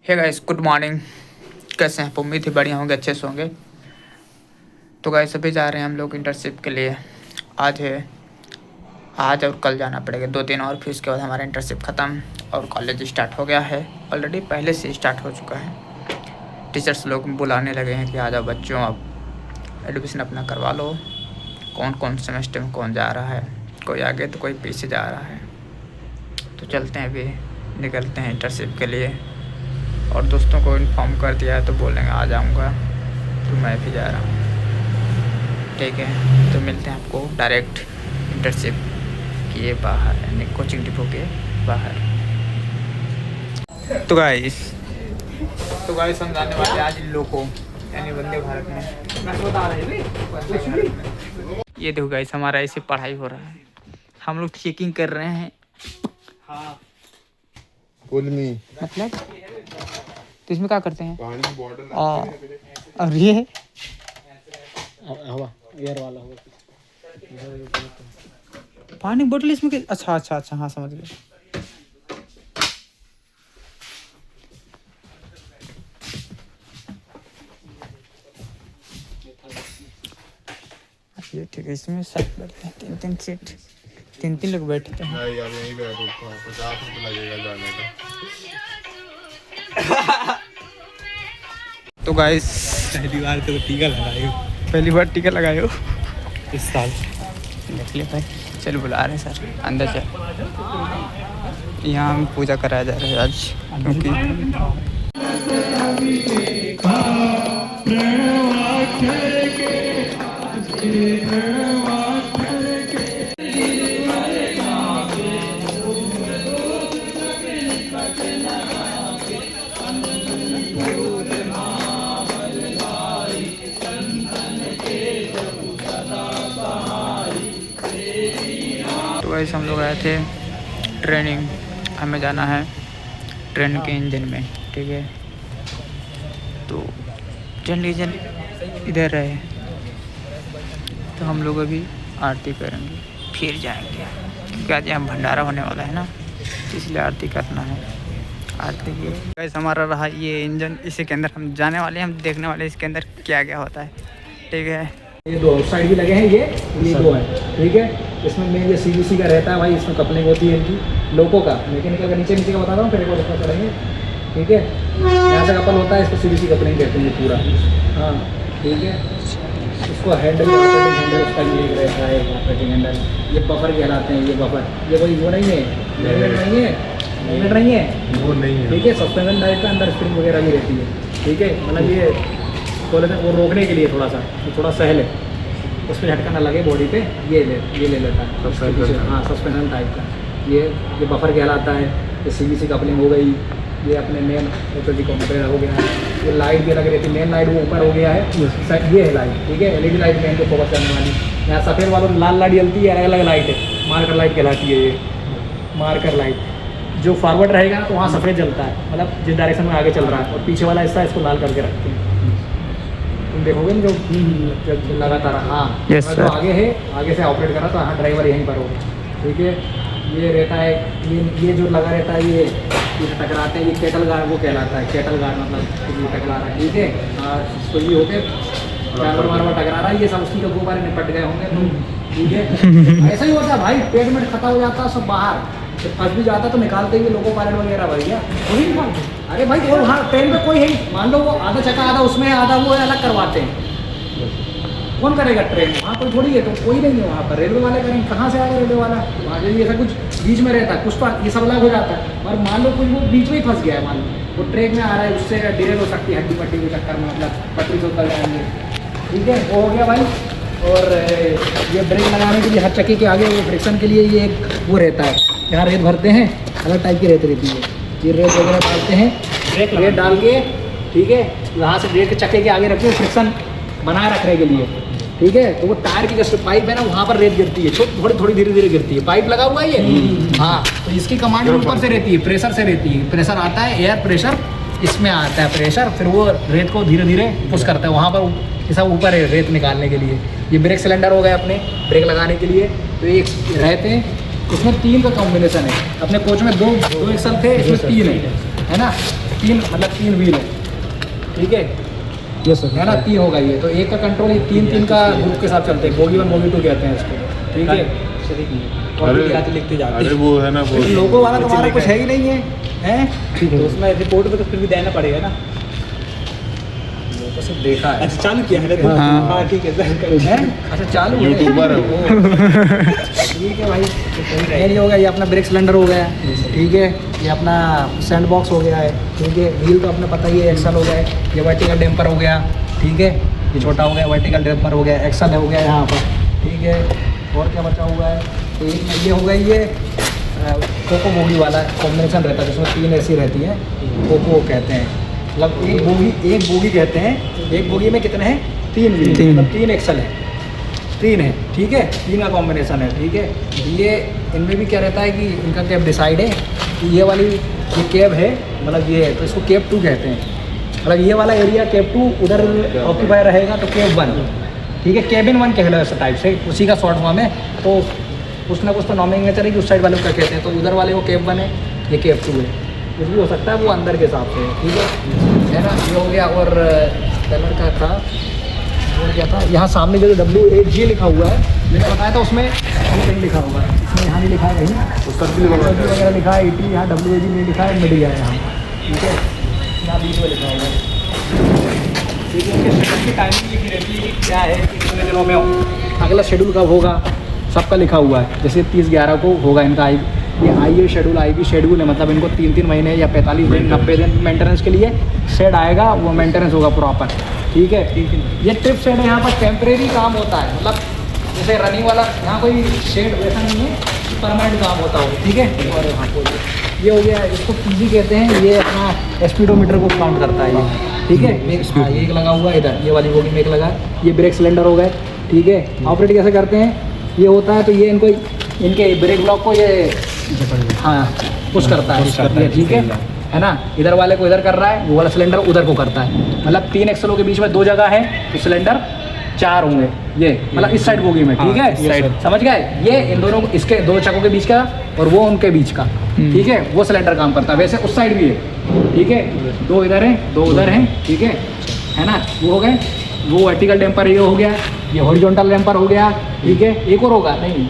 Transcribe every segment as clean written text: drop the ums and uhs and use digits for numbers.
Hey guys, good morning. कैसे हैं? उम्मीद ही बढ़िया होंगे, अच्छे से होंगे। तो गाइस सभी जा रहे हैं हम लोग इंटर्नशिप के लिए। आज और कल जाना पड़ेगा, 2 दिन और, फिर उसके बाद हमारा इंटर्नशिप ख़त्म और कॉलेज स्टार्ट हो गया है। ऑलरेडी पहले से स्टार्ट हो चुका है। टीचर्स लोग बुलाने लगे हैं कि आ जाओ बच्चों, अब एडमिशन अपना करवा लो। कौन कौन सेमेस्टर में कौन जा रहा है, कोई आगे तो कोई पीछे जा रहा है। तो चलते हैं, अभी निकलते हैं इंटर्नशिप के लिए। और दोस्तों को इन्फॉर्म कर दिया है तो बोलेंगे आ जाऊंगा, तो मैं भी जा रहा हूँ। ठीक है, तो मिलते हैं आपको डायरेक्ट इंटर्नशिप किए बाहर, यानी कोचिंग डिपो के बाहर। तो गाइस हम जाने वाले आज इन लोगों को, यानी वंदे भारत में। ये देखो गाइस, हमारा ऐसे पढ़ाई हो रहा है, हम लोग चेकिंग कर रहे हैं। हाँ मतलब तो इसमें क्या करते हैं? पानी की बॉटल और ये हवा एयर वाला होगा पानी बोतल इसमें के? अच्छा, हाँ समझ गए। ये ठीक है, इसमें सब बैठते हैं, 3 सीट, 3 लोग बैठते हैं। यार यहीं बैठो, 50 रुपये लगेगा जाने का। तो गाइस पहली बार टीका लगाए हो इस साल। देख ले भाई, चल बुला रहे सर, अंदर चल। यहाँ हम पूजा कराया जा रहा है आज, क्योंकि वैसे हम लोग आए थे ट्रेनिंग, हमें जाना है ट्रेन के इंजन में। ठीक है, तो ट्रेन इंजन इधर है, तो हम लोग अभी आरती करेंगे फिर जाएंगे, क्योंकि आज यहाँ भंडारा होने वाला है ना, इसलिए आरती करना है। आरती की वैसे हमारा रहा ये इंजन, इसी के अंदर हम जाने वाले हैं, हम देखने वाले हैं इसके अंदर क्या क्या होता है। ठीक है, ये 2 साइड भी लगे हैं, ये 2 है। ठीक है, इसमें मेन ये CVC का रहता है भाई, इसमें कपलिंग होती है इनकी लोगों का। मैकेनिकल का नीचे का बता रहा हूँ, फिर एक और उसमें चढ़ेंगे। ठीक है, यहाँ से कपल होता है, इसको CVC कपलिंग कहते हैं पूरा। हाँ ठीक है, इसको हैंडल उसका ये रहता है, ऑपरेटिंग हैंडल। ये बफर कहलाते हैं, ये बफर, ये कोई वो नहीं है, मैग्नेट नहीं है, वो नहीं है। ठीक है, सस्पेंशन टाइप का, अंदर स्प्रिंग वगैरह भी रहती है। ठीक है, मतलब ये बोले थे वो रोकने के लिए थोड़ा सा, तो थोड़ा सहल है, उस पर झटका ना लगे बॉडी पे, ये ले लेता है। हाँ, सस्पेंशन टाइप का ये बफर कहलाता है। ये CVC कपलिंग हो गई, ये अपने मेन कंप्यूटर हो गया। ये लाइट भी अलग रहती है, मेन लाइट वो ऊपर हो गया है, ये है लाइट। ठीक है, LED लाइट मेन को फोकस करने वाली। यहाँ सफ़ेद वालों लाल लाइट जलती है, अलग अलग लाइट है, मार्कर लाइट कहलाती है। ये मार्कर लाइट जो फॉरवर्ड रहेगा तो वहाँ सफ़ेद जलता है, मतलब जिस डायरेक्शन में आगे चल रहा है, और पीछे वाला हिस्सा इसको लाल करके रखते हैं। तुम देखोगे ना जो लगातार, हाँ जो आगे है, आगे से ऑपरेट कर रहा तो हाँ ड्राइवर यहीं पर होगा। ठीक है, ये रहता है, ये जो लगा रहता है, ये टकराते हैं, ये केटल गार्ड वो कहलाता है। केटल गार्ड मतलब ये टकरा रहा है। ठीक है, इसको ये होते ड्राइवर बार टकरा रहा है, ये सब उसकी जो 2 बार निपट गए होंगे। ठीक है, ऐसा ही होता है भाई, पेट में खत्म हो जाता है सब बाहर, फंस भी जाता तो निकालते ही लोको पायलट वगैरह भैया, वही निकालते। अरे भाई वो वहाँ ट्रेन में कोई है, मान लो वो आधा चक्का आधा उसमें आधा वो अलग करवाते हैं, कौन करेगा ट्रेन? वहाँ कोई थोड़ी है, तो कोई नहीं है वहाँ पर, रेलवे वाले करेंगे। कहाँ से आएगा रेलवे वाला? वहाँ जो ऐसा कुछ बीच में रहता है, कुछ तो ये सब अलग हो जाता है। और मान लो कोई वो बीच में ही फंस गया है, मान लो वो ट्रेन में आ रहा है, उससे डिलेल हो सकती है, हड्डी पट्टी के चक्कर में, मतलब पटरी से उतर जाएंगे। ठीक है, वो हो गया भाई। और ये ब्रेक लगाने के लिए हर चक्के के आगे फ्रिक्शन के लिए ये एक वो रहता है, यहाँ रेत भरते हैं, अलग टाइप की रेत रहती है, ये रेत वगैरह डालते हैं, रेत डाल के। ठीक है, यहाँ से रेत के चक्के के आगे रखते हैं फ्रिक्शन बनाए रखने के लिए। ठीक है, तो वो टायर की जैसे पाइप है ना, वहाँ पर रेत गिरती है, थोड़ी धीरे धीरे गिरती है, पाइप लगा हुआ है ये। हाँ, तो इसकी कमांड ऊपर से रहती है, प्रेशर से रहती है, प्रेशर आता है, एयर प्रेशर इसमें आता है प्रेशर, फिर वो रेत को धीरे धीरे पुश करता है वहाँ पर, ये सब ऊपर है रेत निकालने के लिए। ये ब्रेक सिलेंडर हो गए अपने ब्रेक लगाने के लिए, तो एक रहते हैं, इसमें 3 का कॉम्बिनेशन है। अपने कोच में 2 एक्सल थे, इसमें 3 है। है ना, 3 मतलब 3 व्हील है, ठीक है, यस सर, है ना, 3 होगा ये, तो एक का कंट्रोल ये 3 का ग्रुप के साथ चलते हैं, बोगी 1 बोगी 2 कहते हैं इसको, ठीक है। अरे लिखते जाते अरे वो है ना वो लोगों वाला तुम्हारा कुछ है ही नहीं है, हैं? ठीक तो है। उसमें रिपोर्ट पे तो फिर भी देना पड़ेगा ना, लोगों से देखा है। अच्छा चालू किया है हाँ। हाँ ठीक है सर। हैं? अच्छा चालू है। यूट्यूबर है वो। ठीक है भाई, ये हो गया, ये अपना ब्रेक सिलेंडर हो गया, ठीक है, ये अपना सैंड बॉक्स हो गया है, ठीक है, व्हील तो अपने पता ही है, एक्सल हो गया है, ये वर्टिकल डैम्पर हो गया, ठीक है, ये छोटा हो गया, वर्टिकल डैम्पर हो गया, एक्सल हो गया यहाँ पर, ठीक है, और क्या बचा हुआ है, तो एक में ये हो गया, ये कोको बोगी वाला कॉम्बिनेशन रहता है जिसमें 3 ऐसी रहती हैं, कोको कहते हैं, मतलब एक बोगी कहते हैं, एक बोगी में कितने हैं, 3 व्हील, मतलब 3 एक्सल है, 3 है, ठीक है, 3 का कॉम्बिनेशन है, ठीक है। ये इनमें भी क्या रहता है कि इनका कैब डिसाइड है कि ये वाली ये कैब है, मतलब ये है तो इसको कैब 2 कहते हैं, मतलब ये वाला एरिया कैब 2 उधर ऑक्यूपाई रहेगा तो कैब 1, ठीक है, केबिन 1 कह लो ऐसा टाइप से, उसी का शॉर्ट फॉर्म है, तो कुछ ना कुछ तो नॉमिनेचर है कि उस साइड वाले को क्या कहते हैं, तो उधर वाले को कैब 1 है, ये कैब 2 है, कुछ भी हो सकता है वो अंदर के हिसाब से, ठीक है ना, ये हो गया। और कलर का था और क्या था, यहाँ सामने जो WAG लिखा हुआ है, मैंने बताया था उसमें कहीं लिखा हुआ है, इसमें यहाँ नहीं लिखा है कहीं, उस सर्किल वगैरह लिखा है 80, यहाँ WAG नहीं लिखा है, मिड गया है यहाँ, ठीक है, यहाँ बीच में लिखा हुआ है, ठीक है। इनके शेड्यूल की टाइमिंग लिखी रहती है कि क्या है कि कितने दिनों में अगला शेड्यूल कब होगा, सबका लिखा हुआ है, जैसे 30/11 को होगा इनका ये IA शेड्यूल, IB शेड्यूल है, मतलब इनको 3 महीने या 45 दिन 90 दिन मेंटेनेंस के लिए शेड आएगा, वो मेंटेनेंस होगा प्रॉपर, ठीक है। ये ट्रिप शेड है, यहाँ पर टेम्परेरी काम होता है, मतलब जैसे रनिंग वाला यहाँ कोई शेड वैसा नहीं है कि परमानेंट काम होता हो, ठीक है। और हाँ ये हो गया, इसको PG कहते हैं, ये अपना स्पीडोमीटर को काउंट करता है ये, ठीक है। हाँ ये एक लगा हुआ है इधर, ये वाली बोगी में एक लगा है, ये ब्रेक सिलेंडर हो गए, ठीक है। ऑपरेट कैसे करते हैं, ये होता है तो ये इनके ब्रेक ब्लॉक को ये हाँ पुश करता है, ठीक है ना, इधर वाले को इधर कर रहा है, वो वाला सिलेंडर उधर को करता है, मतलब 3 एक्सलों के बीच में 2 जगह है तो सिलेंडर 4 होंगे, ये मतलब इस साइड बोगी में, ठीक है, समझ गए। ये इन दोनों इसके 2 चक्कों के बीच का और वो उनके बीच का, ठीक है, वो सिलेंडर काम करता है। वैसे उस साइड भी है, ठीक है, 2 इधर हैं 2 उधर हैं, ठीक है ना, वो हो गए, वो वर्टिकल डैम्पर ये हो गया, ये हॉरिजॉन्टल डैम्पर हो गया, ठीक है। एक और होगा, नहीं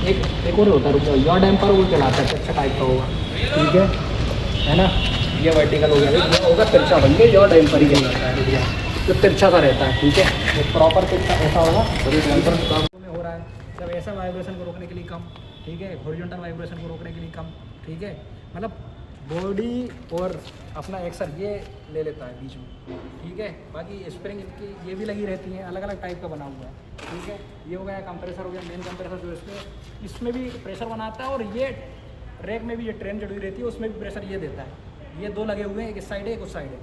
एक और होता है, रुक जाओ, यॉ डैम्पर वो चलाता है, अच्छा टाइप का होगा, ठीक है ना। ये वर्टिकल हो गया, ये होगा तिरछा, बन यॉ डैम्पर ही कहलाता है, जो तिरछा सा रहता है, ठीक है, वो प्रॉपर तिरछा ऐसा होगा, में हो रहा है जब ऐसा वाइब्रेशन को रोकने के लिए कम, ठीक है, हॉरिजॉन्टल वाइब्रेशन को रोकने के लिए कम, ठीक है, मतलब बॉडी और अपना एक्सल ये ले लेता है बीच में, ठीक है। बाकी स्प्रिंग इनकी ये भी लगी रहती हैं, अलग अलग टाइप का बना हुआ है, ठीक है। ये हो गया कंप्रेसर, हो गया मेन कंप्रेसर, जो इसमें भी प्रेशर बनाता है, और ये रैक में भी ये ट्रेन जुड़ी रहती है, उसमें भी प्रेशर ये देता है। ये 2 लगे हुए हैं, एक इस साइड है एक उस साइड है,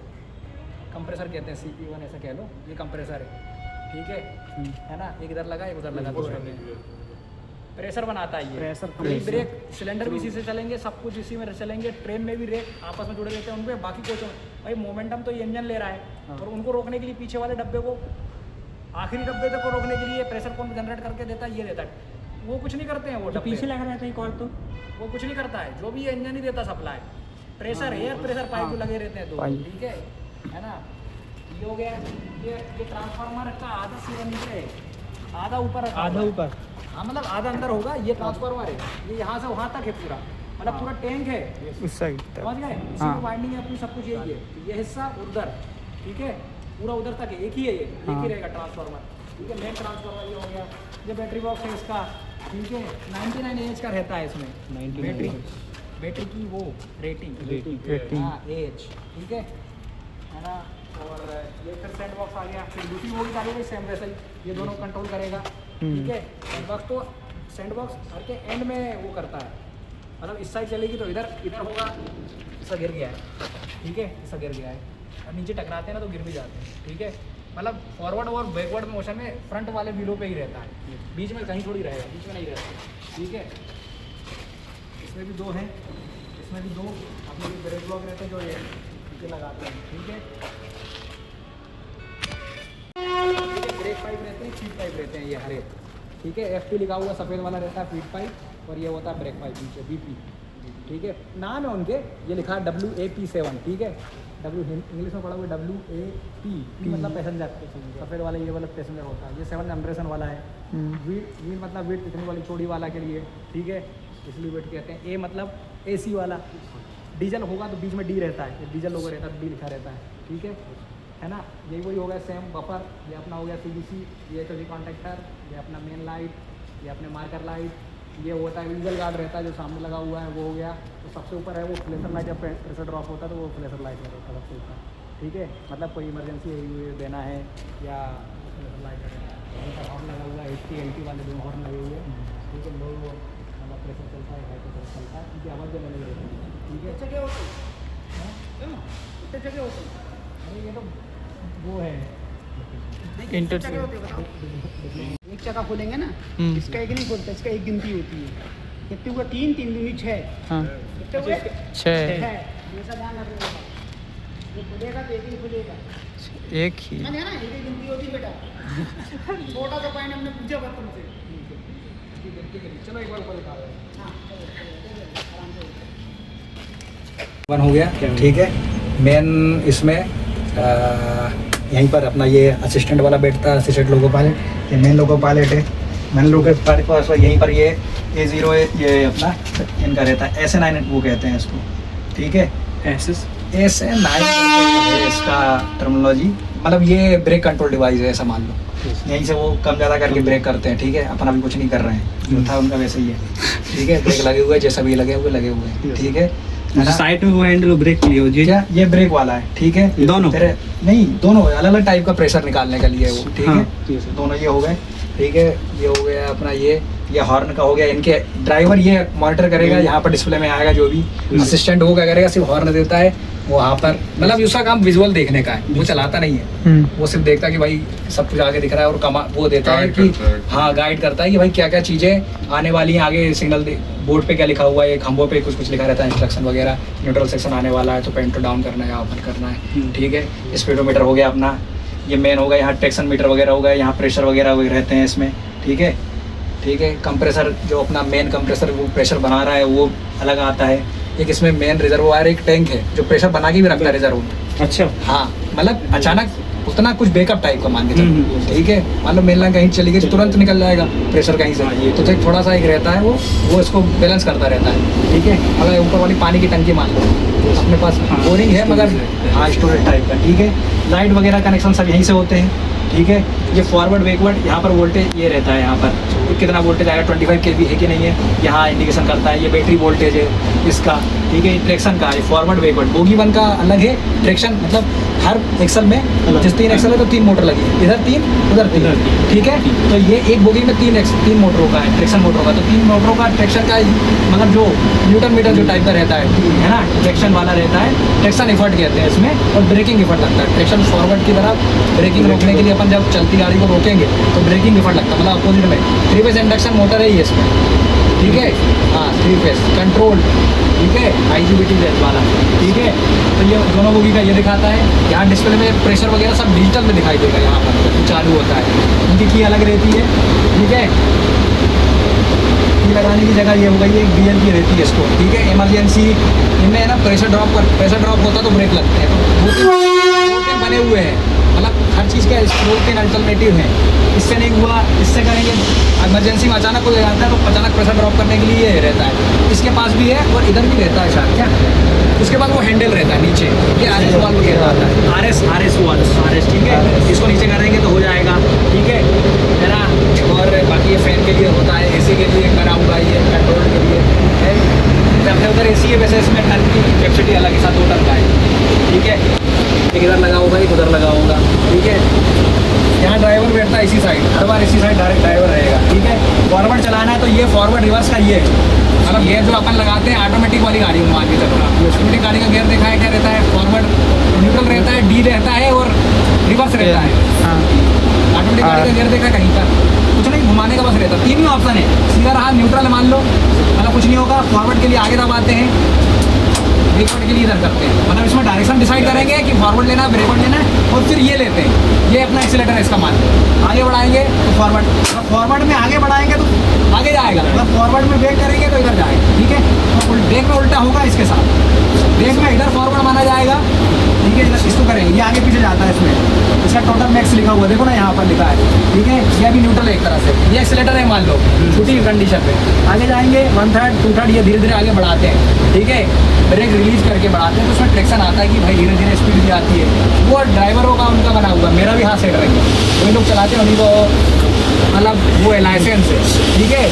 कंप्रेसर कहते हैं, CP1 ऐसा कह लो, ये कंप्रेसर है, ठीक है ना, एक इधर लगा एक उधर लगा, प्रेशर बनाता है ये प्रेशर। ब्रेक सिलेंडर भी इसी से चलेंगे, सब कुछ इसी में चलेंगे, ट्रेन में भी रेक आपस में जुड़े रहते हैं उनपे। बाकी कोच भाई मोमेंटम तो ये इंजन ले रहा है, और उनको रोकने के लिए पीछे वाले डब्बे को, आखिरी डब्बे तक को रोकने के लिए प्रेशर कौन जनरेट करके देता है, ये देता है, वो कुछ नहीं करते हैं, वो डब्बे पीछे लगा रहता है एक और, तो वो कुछ नहीं करता है, जो भी ये इंजन ही देता supply, pressure air pressure pipe जो लगे रहते हैं 2, ठीक है ना। ये हो गया, ये ट्रांसफार्मर का आधा सीधा नीचे है, आधा ऊपर, आधा ऊपर, हाँ मतलब आधा अंदर होगा, ये ट्रांसफार्मर है, ये यहाँ से वहाँ तक है पूरा, मतलब पूरा टैंक है उस साइड समझ गए, इसी में वाइंडिंग है अपनी, सब कुछ यही है, ये हिस्सा उधर, ठीक है, पूरा उधर तक है, एक ही है ये, एक ही रहेगा ट्रांसफार्मर, ठीक है। मेन ट्रांसफार्मर ये हो गया, ये बैटरी बॉक्स है इसका, ठीक है, 99 एच का रहता है इसमें, बैटरी की वो रेटिंग, हाँ एच, ठीक है ना। और ये फिर सेंड बॉक्स आ गया, फिर दूसरी वो भी आ गई सेम वैसे ही, ये दोनों कंट्रोल करेगा, ठीक है। सेंड बॉक्स तो सेंड बॉक्स हर के एंड में वो करता है, मतलब इस साइड चलेगी तो इधर होगा, ऐसा गिर गया है, ठीक है, ऐसा गिर गया है, और नीचे टकराते हैं ना तो गिर भी जाते हैं, ठीक है। मतलब फॉरवर्ड और बैकवर्ड मोशन में फ्रंट वाले व्हीलों पे ही रहता है, बीच में कहीं थोड़ी रहेगा, बीच में नहीं रहता, ठीक है। इसमें भी 2 हैं, इसमें भी 2 अपने ब्रेक ब्लॉक रहते हैं जो ये नीचे लगाते हैं, ठीक है। ब्रेक पाइप रहते हैं, फीड पाइप रहते हैं ये हरे, ठीक है। FP लिखा हुआ सफ़ेद वाला रहता है फीड पाइप, और ये होता है ब्रेक पाइप नीचे BP, ठीक है। नाम है उनके, ये लिखा है WAP7, ठीक है। इंग्लिश में पढ़ा हुआ WAP, मतलब पैसेंजर, सफ़ेद वाला ये वाला पैसेंजर होता है। ये 7 जनरेशन वाला है। वील मतलब वेट इतनी वाली चौड़ी वाला के लिए, ठीक है, इसलिए वेट कहते हैं। ए मतलब AC वाला। डीजल होगा तो बीच में D रहता है, डीजल लोगो रहता है तो D लिखा रहता है, ठीक है ना। यही वही हो गया सेम बफर, ये अपना हो गया CBC, ये HOV कॉन्टेक्टर, ये अपना मेन लाइट, ये अपने मार्कर लाइट, ये होता है विजुअल गार्ड रहता है जो सामने लगा हुआ है, वो हो गया। तो सबसे ऊपर है वो फ्लैशर लाइट, जब प्रेशर ड्रॉप होता है तो वो फ्लैशर लाइट में रहता है सबसे ऊपर, ठीक है। मतलब कोई इमरजेंसी देना है या फ्लैशर लाइट है। हॉर्न लगा हुआ है, HT वाले दोनों हॉर्न लगे हुए हैं, ठीक है। लो मतलब प्रेशर चलता है, हाई प्रेशर चलता है, उनकी आवाज़ जो लगी रहती है, ठीक है। अच्छा क्या होता है, कितने जगह होते हैं? अरे ये तो वो है एक चक्का खोलेंगे ना, इसका एक नहीं खोलता, इसका एक गिनती होती है। कितने हुआ? 3, 3 दूनी 6। हाँ, कितने हुए? 6 ऐसा ध्यान रखिएगा। ये खुलेगा तो एक ही खुलेगा, एक ही। समझ गया ना? एक ही गिनती होती है बेटा। छोटा सा पॉइंट हमने पूछा बस तुमसे। ठीक है, चलो एक बार ऊपर दिखा रहे हैं। हाँ, आराम से। वन हो गया, ठीक है। मेन इसमें यहीं पर अपना ये असिस्टेंट वाला बैठता है, असिस्टेंट लोको पायलट, ये मेन लोको पायलट है। मेन लोको पायलट के पास यहीं पर ये A0 ये अपना इनका रहता है, SA9 वो कहते हैं इसको, ठीक है। SA9 है इसका टर्मिनोलॉजी, मतलब ये ब्रेक कंट्रोल डिवाइस है, ऐसा मान लो। यहीं से वो कम ज़्यादा करके ब्रेक करते हैं, ठीक है। अपन अभी कुछ नहीं कर रहे हैं, जो था उनका वैसे ही है, ठीक है। ब्रेक लगे हुए हैं, जैसा भी लगे हुए हैं, ठीक है। साइड में वो हैंडल ब्रेक के लिए हो जी। क्या ये ब्रेक वाला है, ठीक है। दोनों नहीं, दोनों अलग अलग टाइप का प्रेशर निकालने के लिए वो, ठीक हाँ, है। दोनों ये हो गए, ठीक है। ये हो गया अपना ये हॉर्न का हो गया। इनके ड्राइवर ये मॉनिटर करेगा, यहाँ पर डिस्प्ले में आएगा जो भी। असिस्टेंट वो क्या करेगा, सिर्फ हॉर्न देता है वहाँ पर, मतलब उसका काम विजुअल देखने का है, वो चलाता नहीं है। वो सिर्फ देखता है कि भाई सब कुछ आगे दिख रहा है, और वो देता है कि हाँ गाइड करता है कि भाई क्या क्या चीज़ें आने वाली हैं आगे। सिग्नल बोर्ड पे क्या लिखा हुआ है, खंभों पे कुछ लिखा रहता है, इंस्ट्रक्शन वगैरह। न्यूट्रल सेक्शन आने वाला है तो पेंटो डाउन करना है या ओपन करना है, ठीक है। स्पीडोमीटर हो गया अपना, ये मेन होगा। यहाँ ट्रैक्शन मीटर वगैरह होगा, यहाँ प्रेशर वगैरह रहते हैं इसमें, ठीक है। कंप्रेसर जो अपना मेन कंप्रेसर वो प्रेशर बना रहा है वो अलग आता है। एक इसमें मेन रिजर्वोयर, एक टैंक है जो प्रेशर बना के भी रखता है रिजर्व। अच्छा, हाँ, मतलब अचानक उतना कुछ बैकअप टाइप का मान के चलो, ठीक है। मान लो मेन लाइन कहीं चली गई तो तुरंत निकल जाएगा प्रेशर कहीं से, तो एक थोड़ा सा एक रहता है वो इसको बैलेंस करता रहता है, ठीक है। अगर ऊपर वाली पानी की टंकी मान लो, अपने पास बोरिंग है मगर हाँ स्टोरेज टाइप का, ठीक है। लाइट वगैरह कनेक्शन सब यहीं से होते हैं, ठीक है। ये फॉरवर्ड बैकवर्ड यहाँ पर वोल्टेज ये रहता है, यहाँ पर कितना वोल्टेज आएगा, 25 kV है कि नहीं है, यहाँ इंडिकेशन करता है। ये बैटरी वोल्टेज है इसका, ठीक है। ट्रैक्शन का, ये फॉरवर्ड बैकवर्ड। बोगी 1 का अलग है ट्रैक्शन, मतलब हर एक्सल में जिस 3 एक्सल है तो 3 मोटर लगी, इधर 3 उधर 3, ठीक है। तो ये एक बोगी में 3 मोटरों का है, ट्रैक्शन मोटरों का। तो 3 मोटरों का ट्रैक्शन का मतलब जो न्यूटन मीटर जो टाइप का रहता है ना, ट्रैक्शन वाला रहता है। ट्रैक्शन इफर्ट कहते हैं इसमें, और ब्रेकिंग इफर्ट लगता है। ट्रैक्शन फॉरवर्ड की तरफ ब्रेकिंग रोकने के लिए अपन जब चलती गाड़ी को रोकेंगे तो ब्रेकिंग इफर्ट लगता है, मतलब अपोजिट में। 3 फेज इंडक्शन मोटर है ये इसमें, ठीक है। हाँ, 3 फेज कंट्रोल, ठीक है। IGBT वाला, ठीक है। तो ये दोनों बोगी का ये दिखाता है। यहाँ डिस्प्ले में प्रेशर वगैरह सब डिजिटल में दिखाई देगा, यहाँ पर चालू होता है। उनकी की अलग रहती है, ठीक है। की लगाने की जगह ये हो गई है, एक BL की रहती है इसको, ठीक है। इमरजेंसी इनमें ना प्रेशर ड्रॉप होता तो ब्रेक लगते हैं, तो वो बने हुए हैं, मतलब हर चीज़ के स्ट्रोक के अल्टरनेटिव हैं। इससे नहीं हुआ, इससे करेंगे। इमरजेंसी में अचानक कोई लगाता है तो अचानक प्रेशर ड्रॉप करने के लिए ये रहता है। इसके पास भी है और इधर भी रहता है शायद, क्या। उसके बाद वो हैंडल रहता है नीचे, ये RS वाल्व कहता है, RS, ठीक है। इसको नीचे करेंगे तो हो जाएगा, ठीक है ना। और बाकी ये फैन के लिए होता है, AC के लिए करा हुआ है, ये कंट्रोल के लिए है। अपने उधर AC है, वैसे इसमें टन की कैपेसिटी अलग है, 7 टन का है, ठीक है। एक इधर लगा होगा, एक उधर लगा होगा, ठीक है। यहाँ ड्राइवर बैठता है इसी साइड, हर बार इसी साइड डायरेक्ट ड्राइवर रहेगा, ठीक है। फॉरवर्ड चलाना है तो ये फॉरवर्ड रिवर्स का ये, मतलब गेयर जो अपन लगाते हैं ऑटोमेटिक वाली गाड़ी में मान के चलो। ऑटोमेटिक गाड़ी का गेयर देखा है, क्या रहता है, फॉरवर्ड न्यूट्रल रहता है, D रहता है और रिवर्स रहता है। ऑटोमेटिक गाड़ी का गेयर देखा है कहीं पर, कुछ नहीं, घुमाने का बस रहता है। 3 ही ऑप्शन है, सीधा रहा न्यूट्रल मान लो, मतलब कुछ नहीं होगा। फॉरवर्ड के लिए आगे दबाते हैं, 1 मिनट के लिए इधर करते हैं, मतलब इसमें डायरेक्शन डिसाइड करेंगे कि फॉरवर्ड लेना है, बैकवर्ड लेना है, और फिर ये लेते हैं, ये अपना एक्सीलेटर है इसका मान लो। आगे बढ़ाएंगे तो फॉरवर्ड, फॉरवर्ड में आगे बढ़ाएंगे तो आगे जाएगा, अगर फॉरवर्ड में ब्रेक करेंगे तो इधर जाएगा, ठीक है। तो ब्रेक में उल्टा होगा इसके साथ, ब्रेक में इधर फॉरवर्ड माना जाएगा, ठीक है। इधर इसको करेंगे, ये आगे पीछे जाता है इसमें, इसका टोटल मैक्स लिखा हुआ देखो ना यहाँ पर लिखा है, ठीक है। ये अभी न्यूट्रल है एक तरह से, ये एक्सीलेटर है मान लो छुट्टी कंडीशन पे, आगे जाएंगे 1/3 2/3 ये धीरे धीरे आगे बढ़ाते हैं, ठीक है। ब्रेक रिलीज करके बढ़ाते हैं तो उसमें ट्रैक्शन आता है कि भाई धीरे धीरे स्पीड भी आती है। वो ड्राइवरों का उनका बना हुआ, मेरा भी हाथ सेट रहेंगे, वही लोग चलाते हैं, उन्हीं को मतलब वो है लाइसेंस है, ठीक है।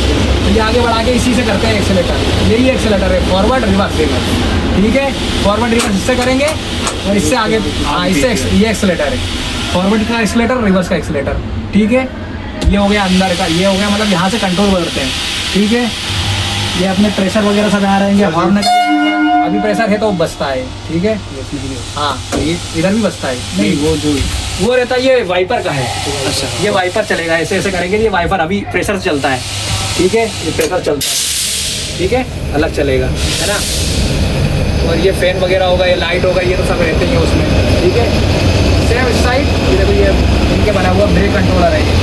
तो ये आगे बढ़ा के इसी से करते हैं एक्सीलेटर, यही एक्सीलेटर है, फॉरवर्ड रिवर्स रिवर्स, ठीक है। फॉरवर्ड रिवर्स इससे करेंगे और इससे आगे, हाँ इससे ये एक्सीलेटर है, फॉरवर्ड का एक्सीलेटर, रिवर्स का एक्सीलेटर, ठीक है। ये हो गया अंदर का, ये हो गया मतलब यहाँ से कंट्रोल करते हैं, ठीक है। ये अपने प्रेशर वगैरह सब आ रहेंगे, हॉर्न अभी प्रेशर है तो बजता है, ठीक है। हाँ ये इधर भी बजता है, नहीं वो जो वो रहता है ये वाइपर का है। अच्छा, ये वाइपर चलेगा, ऐसे ऐसे करेंगे, ये वाइपर अभी प्रेशर से चलता है, ठीक है। ये प्रेशर चलता है, ठीक है, अलग चलेगा, है ना। और ये फैन वगैरह होगा, ये लाइट होगा, ये तो सब रहते हैं उसमें, ठीक है। सेम इस साइड ये देखो, ये इनके बना हुआ ब्रेक कंट्रोलर है, ये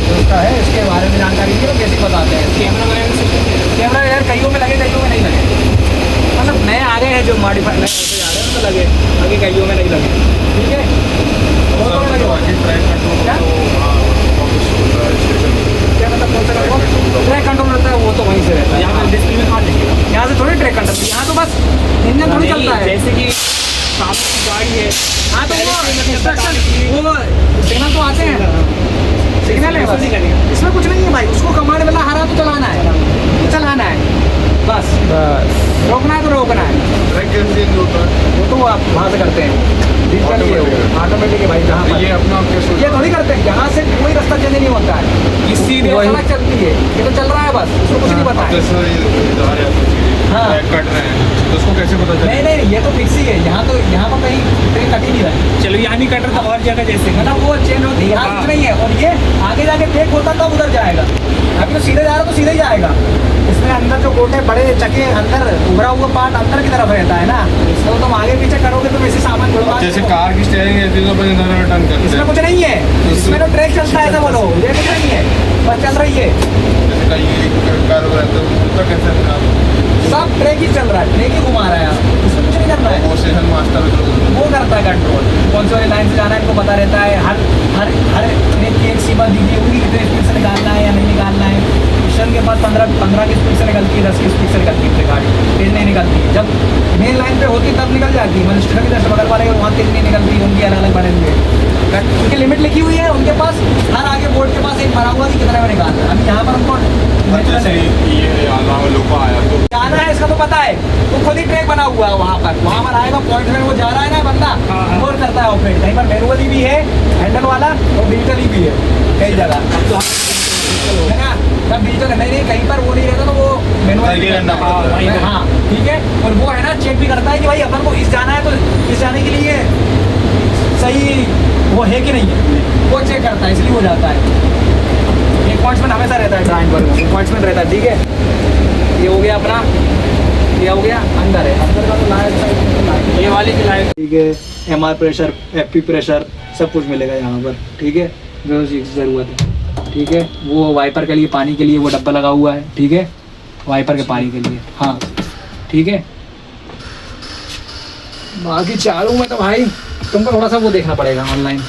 जो उसका है, इसके बारे में जानकारी दी तो कैसे बताते हैं। कैमरा यार कईयों में लगे, कईयों में नहीं लगे, मतलब नए आ गए हैं जो मॉडिफाई नए आ रहे हैं तो लगे, आगे कईयों में नहीं लगे, ठीक है। क्या मतलब कौन सा ट्रैक कंट्रोल रहता है, वो तो वहीं से रहता है, यहाँ पे डिस्प्ले में कहाँ दिखेगा, यहाँ से थोड़ी ट्रैक कंट्रोल, यहाँ तो बस इंजन थोड़ी चलता है, जैसे कि गाड़ी है। हाँ तो वो इंस्ट्रक्शन, वो सिग्नल तो आते हैं, सिग्नल है बस, इसमें कुछ नहीं है भाई, उसको कमांड मिला हरा तो चलाना है, चलाना है बस, रोकना है तो रोकना है। वो तो आप वहाँ से करते हैं, डिजिटल ये ऑटोमेटिक है भाई, जहाँ पर ये अपना ये थोड़ी करते हैं, यहाँ से कोई रास्ता चेंज नहीं होता है, ये सीधे सड़क चलती है, ये तो चल रहा है बस, उसको कुछ नहीं पता है। हाँ कट रहे हैं तो उसको कैसे पता चले? नहीं नहीं, ये तो फिक्स ही है, यहाँ तो यहाँ पर कहीं ट्रेन कट ही नहीं रहा। चलो यहाँ नहीं कट रहा था और जगह जैसे मतलब वो चेंज होती है, यहाँ कुछ नहीं है। और ये आगे जाके ब्रेक होता तब उधर जाएगा, अभी तो सीधे जा रहा तो सीधे ही जाएगा। इसमें अंदर जो गोटे बड़े चके अंदर उभरा हुआ पार्ट अंदर की तरफ रहता है ना, तो तुम आगे पीछे करोगे तो वैसे सामान जुड़वा, जैसे कार की स्टीयरिंग है तो टर्न करते इसमें हैं, कुछ नहीं है, इसमें तो ट्रैक चलता है, ऐसा बोलो, ये कुछ नहीं है, बस चल रही है, जैसे कहीं कार वगैरह तो उसका कैसे सब ट्रैक ही चल रहा है, ट्रैक ही घुमा रहा है, आप इसमें कुछ नहीं करना है। वो स्टेशन मास्टर वो करता है कंट्रोल, कौन सी वाली लाइन से जाना है इनको पता रहता है, हर हर हर ट्रेन की एक सीमा दी गई होगी, कितने स्पीड से निकालना है या नहीं निकालना है। स्टेशन के पास 15 की स्पीड से निकलती है, 10 की स्पीड से निकलती है गाड़ी, तेज नहीं निकलती। जब मेन लाइन पे होती तब निकल जाती है, मतलब स्टेशन के जैसे बगल वाले वहाँ तेज नहीं निकलती, उनकी अलग अलग बने हुए हैं, उनकी लिमिट लिखी हुई है उनके पास, हर आगे बोर्ड के पास एक बना हुआ कि कितने में निकालना है। अभी यहाँ पर हमको जाना है इसका तो पता है, तो खुद ही ट्रैक बना हुआ है वहाँ पर आएगा पॉइंट में, वो जा रहा है ना बंदा, वो करता है ऑपरेट, कहीं पर मैनुअली भी है हैंडल वाला और डिजिटली भी है कई जगह, है ना। तब डिजिटल नहीं कहीं पर वो नहीं रहता तो वो मैनुअल, हाँ ठीक है। और वो है ना चेक भी करता है कि भाई अपन को इस जाना है तो इस जाने के लिए सही वो है कि नहीं है, वो चेक करता है, इसलिए हो जाता है। एक पॉइंट्समैन हमेशा रहता है ड्राइवर में, एक पॉइंट्समैन रहता है, ठीक है। ये हो गया अपना, ये हो गया अंदर है, अंदर का तो लाइट, ये वाली की लाइट, ठीक है। MR प्रेशर, FP प्रेशर सब कुछ मिलेगा यहाँ पर, ठीक है, जो चीज़ ज़रूरत है, ठीक है। वो वाइपर के लिए, पानी के लिए वो डब्बा लगा हुआ है, ठीक है, वाइपर के पानी के लिए, हाँ ठीक है। बाकी चारों में तो भाई तुमको थोड़ा सा वो देखना पड़ेगा ऑनलाइन।